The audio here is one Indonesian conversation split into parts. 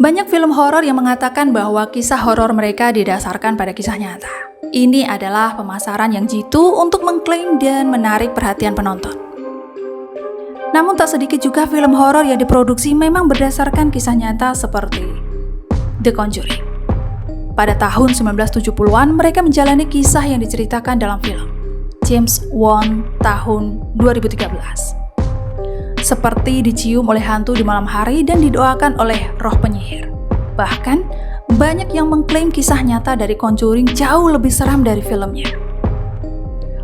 Banyak film horor yang mengatakan bahwa kisah horor mereka didasarkan pada kisah nyata. Ini adalah pemasaran yang jitu untuk mengklaim dan menarik perhatian penonton. Namun tak sedikit juga film horor yang diproduksi memang berdasarkan kisah nyata seperti The Conjuring. Pada tahun 1970-an, mereka menjalani kisah yang diceritakan dalam film James Wan tahun 2013. Seperti dicium oleh hantu di malam hari dan didoakan oleh roh penyihir. Bahkan, banyak yang mengklaim kisah nyata dari Conjuring jauh lebih seram dari filmnya.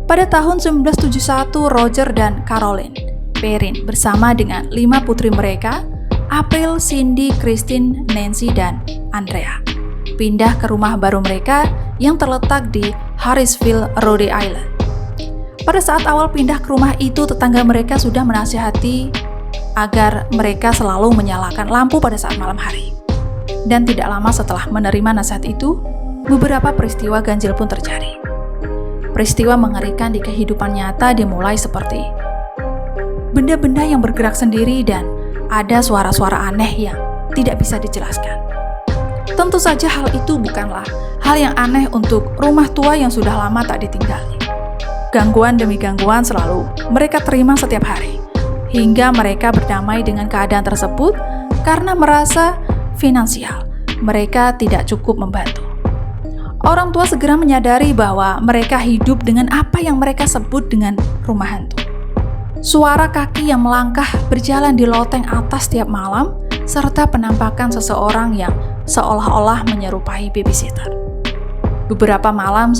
Pada tahun 1971, Roger dan Caroline Perrin bersama dengan 5 putri mereka, April, Cindy, Christine, Nancy, dan Andrea, pindah ke rumah baru mereka yang terletak di Harrisville, Rhode Island. Pada saat awal pindah ke rumah itu, tetangga mereka sudah menasihati agar mereka selalu menyalakan lampu pada saat malam hari. Dan tidak lama setelah menerima nasihat itu, beberapa peristiwa ganjil pun terjadi. Peristiwa mengerikan di kehidupan nyata dimulai seperti benda-benda yang bergerak sendiri dan ada suara-suara aneh yang tidak bisa dijelaskan. Tentu saja hal itu bukanlah hal yang aneh untuk rumah tua yang sudah lama tak ditinggali. Gangguan demi gangguan selalu mereka terima setiap hari, hingga mereka berdamai dengan keadaan tersebut karena merasa finansial mereka tidak cukup membantu. Orang tua segera menyadari bahwa mereka hidup dengan apa yang mereka sebut dengan rumah hantu. Suara kaki yang melangkah berjalan di loteng atas setiap malam, serta penampakan seseorang yang seolah-olah menyerupai babysitter. Beberapa malam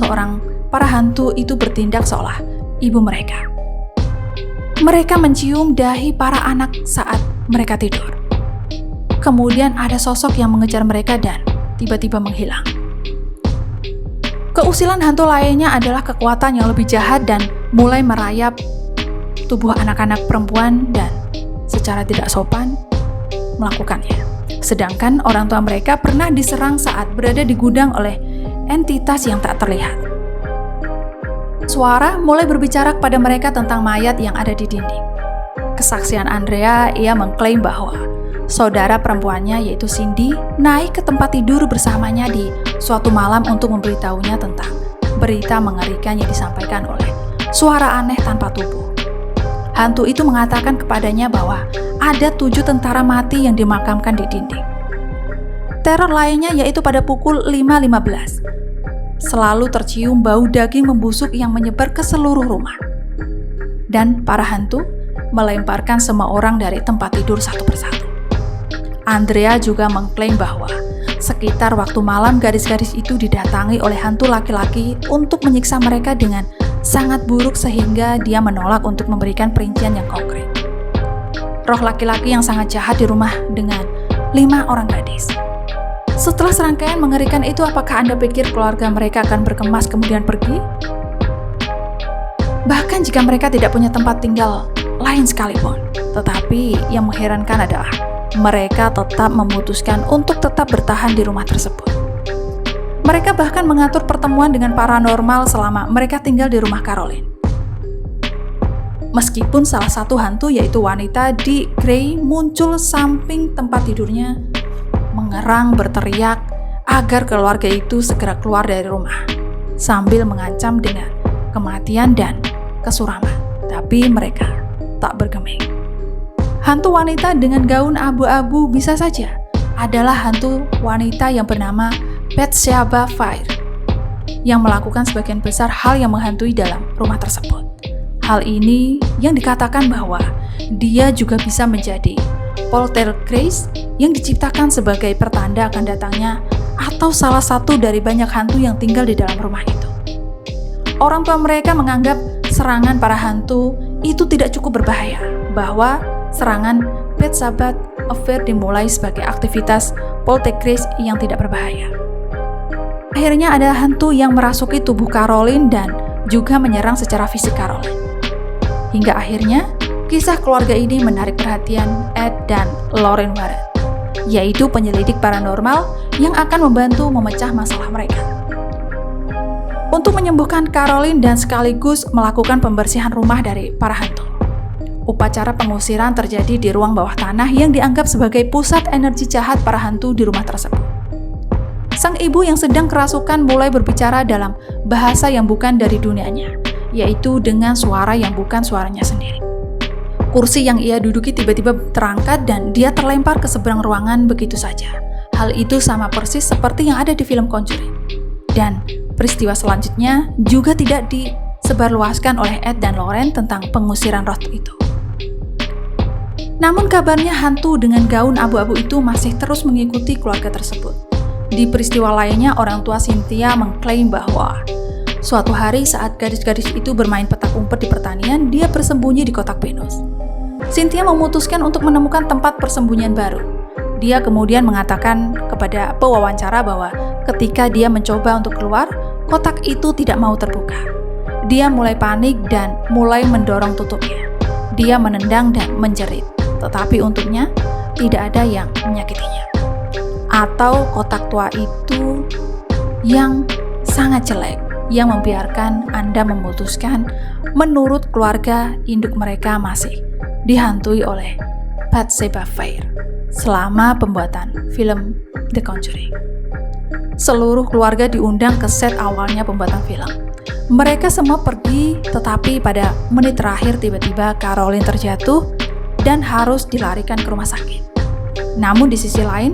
para hantu itu bertindak seolah ibu mereka. Mereka mencium dahi para anak saat mereka tidur. Kemudian ada sosok yang mengejar mereka dan tiba-tiba menghilang. Keusilan hantu lainnya adalah kekuatan yang lebih jahat dan mulai merayap tubuh anak-anak perempuan dan secara tidak sopan melakukannya. Sedangkan orang tua mereka pernah diserang saat berada di gudang oleh entitas yang tak terlihat. Suara mulai berbicara kepada mereka tentang mayat yang ada di dinding. Kesaksian Andrea, ia mengklaim bahwa saudara perempuannya yaitu Cindy naik ke tempat tidur bersamanya di suatu malam untuk memberitahunya tentang berita mengerikan yang disampaikan oleh suara aneh tanpa tubuh. Hantu itu mengatakan kepadanya bahwa ada 7 tentara mati yang dimakamkan di dinding. Teror lainnya yaitu pada pukul 5.15. Selalu tercium bau daging membusuk yang menyebar ke seluruh rumah. Dan para hantu melemparkan semua orang dari tempat tidur satu persatu. Andrea juga mengklaim bahwa sekitar waktu malam gadis-gadis itu didatangi oleh hantu laki-laki untuk menyiksa mereka dengan sangat buruk sehingga dia menolak untuk memberikan perincian yang konkret. Roh laki-laki yang sangat jahat di rumah dengan 5 orang gadis. Setelah serangkaian mengerikan itu, apakah Anda pikir keluarga mereka akan berkemas kemudian pergi? Bahkan jika mereka tidak punya tempat tinggal lain sekalipun. Tetapi yang mengherankan adalah mereka tetap memutuskan untuk tetap bertahan di rumah tersebut. Mereka bahkan mengatur pertemuan dengan paranormal selama mereka tinggal di rumah Caroline. Meskipun salah satu hantu yaitu wanita di Gray muncul samping tempat tidurnya, mengerang berteriak agar keluarga itu segera keluar dari rumah sambil mengancam dengan kematian dan kesuraman. Tapi mereka tak bergeming. Hantu wanita dengan gaun abu-abu bisa saja adalah hantu wanita yang bernama Bathsheba Fire yang melakukan sebagian besar hal yang menghantui dalam rumah tersebut. Hal ini yang dikatakan bahwa dia juga bisa menjadi poltergeist yang diciptakan sebagai pertanda akan datangnya atau salah satu dari banyak hantu yang tinggal di dalam rumah itu. Orang tua mereka menganggap serangan para hantu itu tidak cukup berbahaya, bahwa serangan Bathsheba Affair dimulai sebagai aktivitas poltergeist yang tidak berbahaya. Akhirnya ada hantu yang merasuki tubuh Caroline dan juga menyerang secara fisik Caroline. Hingga akhirnya kisah keluarga ini menarik perhatian Ed dan Lauren Warren, yaitu penyelidik paranormal yang akan membantu memecah masalah mereka. Untuk menyembuhkan Caroline dan sekaligus melakukan pembersihan rumah dari para hantu. Upacara pengusiran terjadi di ruang bawah tanah yang dianggap sebagai pusat energi jahat para hantu di rumah tersebut. Sang ibu yang sedang kerasukan mulai berbicara dalam bahasa yang bukan dari dunianya, yaitu dengan suara yang bukan suaranya sendiri. Kursi yang ia duduki tiba-tiba terangkat dan dia terlempar ke seberang ruangan begitu saja. Hal itu sama persis seperti yang ada di film Conjuring. Dan peristiwa selanjutnya juga tidak disebarluaskan oleh Ed dan Lauren tentang pengusiran roh itu. Namun kabarnya hantu dengan gaun abu-abu itu masih terus mengikuti keluarga tersebut. Di peristiwa lainnya, orang tua Cynthia mengklaim bahwa suatu hari saat gadis-gadis itu bermain petak umpet di pertanian, dia bersembunyi di kotak Venus. Cynthia memutuskan untuk menemukan tempat persembunyian baru. Dia kemudian mengatakan kepada pewawancara bahwa ketika dia mencoba untuk keluar, kotak itu tidak mau terbuka. Dia mulai panik dan mulai mendorong tutupnya. Dia menendang dan menjerit, tetapi untungnya tidak ada yang menyakitinya. Atau kotak tua itu yang sangat jelek, yang membiarkan Anda memutuskan menurut keluarga induk mereka masih dihantui oleh Bathsheba Fair selama pembuatan film The Conjuring. Seluruh keluarga diundang ke set awalnya pembuatan film. Mereka semua pergi, tetapi pada menit terakhir tiba-tiba Caroline terjatuh dan harus dilarikan ke rumah sakit. Namun di sisi lain,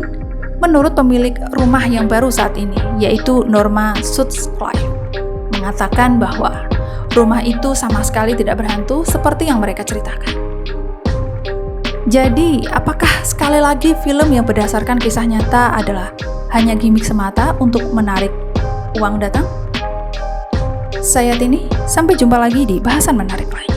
menurut pemilik rumah yang baru saat ini, yaitu Norma Sutcliffe, mengatakan bahwa rumah itu sama sekali tidak berhantu seperti yang mereka ceritakan. Jadi, apakah sekali lagi film yang berdasarkan kisah nyata adalah hanya gimmick semata untuk menarik uang datang? Saya Tini, sampai jumpa lagi di bahasan menarik lain.